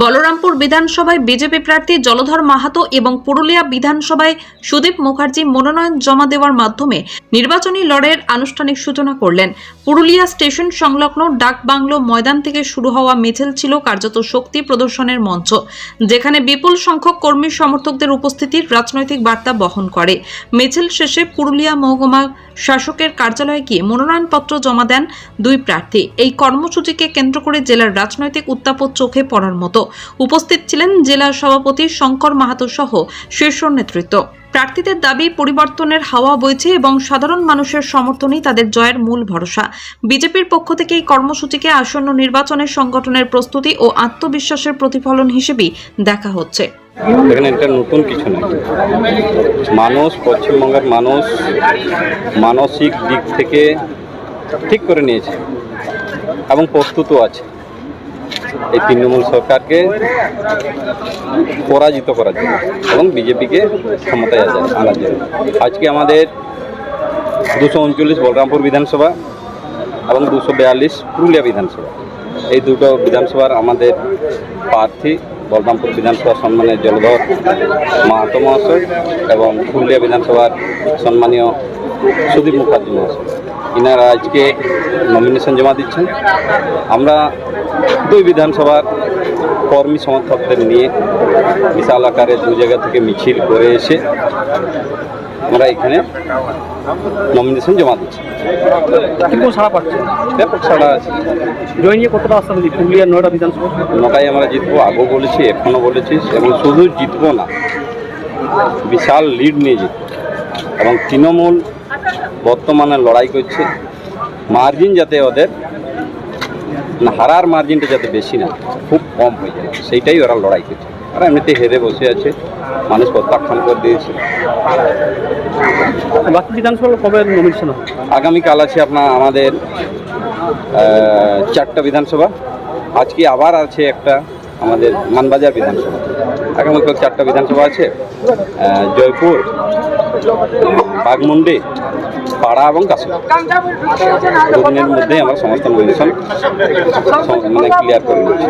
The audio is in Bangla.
বলরামপুর বিধানসভায় বিজেপি প্রার্থী জলধর মাহাতো এবং পুরুলিয়া বিধানসভায় সুদীপ মুখার্জি মনোনয়ন জমা দেওয়ার মাধ্যমে নির্বাচনী লড়াইয়ের আনুষ্ঠানিক সূচনা করলেন। পুরুলিয়া স্টেশন সংলগ্ন ডাক বাংলো ময়দান থেকে শুরু হওয়া মিছিল ছিল কার্যত শক্তি প্রদর্শনের মঞ্চ, যেখানে বিপুল সংখ্যক কর্মী সমর্থকদের উপস্থিতির রাজনৈতিক বার্তা বহন করে। মিছিল শেষে পুরুলিয়া মহকুমা শাসকের কার্যালয়ে গিয়ে মনোনয়নপত্র জমা দেন দুই প্রার্থী। এই কর্মসূচিকে কেন্দ্র করে জেলার রাজনৈতিক উত্তাপ চোখে পড়ার মতো। উপস্থিত ছিলেন জেলা সভাপতি শঙ্কর মাহাতো সহ শীর্ষ নেতৃত্ব। প্রার্থীদের দাবি পরিবর্তনের হাওয়া বইছে এবং সাধারণ মানুষের সমর্থনই তাদের জয়ের মূল ভরসা। বিজেপির পক্ষ থেকে এই কর্মসূচিকে আসন্ন নির্বাচনের সংগঠনের প্রস্তুতি ও আত্মবিশ্বাসের প্রতিফলন হিসেবেই দেখা হচ্ছে। এখানে একটা নতুন কিছু নেই। মানুষ, পশ্চিমবঙ্গের মানুষ মানসিক দিক থেকে ঠিক করে নিয়েছে এবং প্রস্তুতও আছে এই তৃণমূল সরকারকে পরাজিত করার জন্য এবং বিজেপিকে ক্ষমতায় আনার জন্য। আজকে আমাদের 239 বলরামপুর বিধানসভা এবং 242 পুরুলিয়া বিধানসভা, এই দুটো বিধানসভার আমাদের প্রার্থী বলরামপুর বিধানসভার সম্মানের জলধর মাহাতো মহাশয় এবং পুরুলিয়া বিধানসভার সম্মানীয় সুদীপ মুখার্জি মহাশয়, ইনারা আজকে নমিনেশন জমা দিচ্ছেন। আমরা দুই বিধানসভার কর্মী সমর্থকদের নিয়ে বিশাল আকারে দু জায়গা থেকে মিছিল করে এসে আমরা এখানে নমিনেশন জমা দিচ্ছি। কীরকম সাড়া পাচ্ছে? ব্যাপক সাড়া আছে। জয় নিয়ে কতটা আস্থা দিচ্ছি? পুরুলিয়ার 9টা বিধানসভা, 9টায় আমরা জিতবো, আগেও বলেছি, এখনও বলেছি, এবং শুধু জিতবো না, বিশাল লিড নিয়ে জিতব। এবং তৃণমূল বর্তমানে লড়াই করছে মার্জিন যাতে ওদের না, হারার মার্জিনটা যাতে বেশি না, খুব কম হয়ে যায়, সেইটাই ওরা লড়াই করছে। ওরা এমনিতে হেরে বসে আছে, মানুষ প্রত্যাখ্যান করে দিয়েছে। বাকি বিধানসভা কবে নমিনেশন হবে? আগামীকাল আছে আমাদের 4টা বিধানসভা। আজকে আবার আছে একটা আমাদের মানবাজার বিধানসভা। আগামীকাল 4টা বিধানসভা আছে, জয়পুর, বাঘমুন্ডি, পাড়া এবং কাশীপুর। দুদিনের মধ্যেই আমরা সমস্ত নমিনেশন ক্লিয়ার করে নিচ্ছি।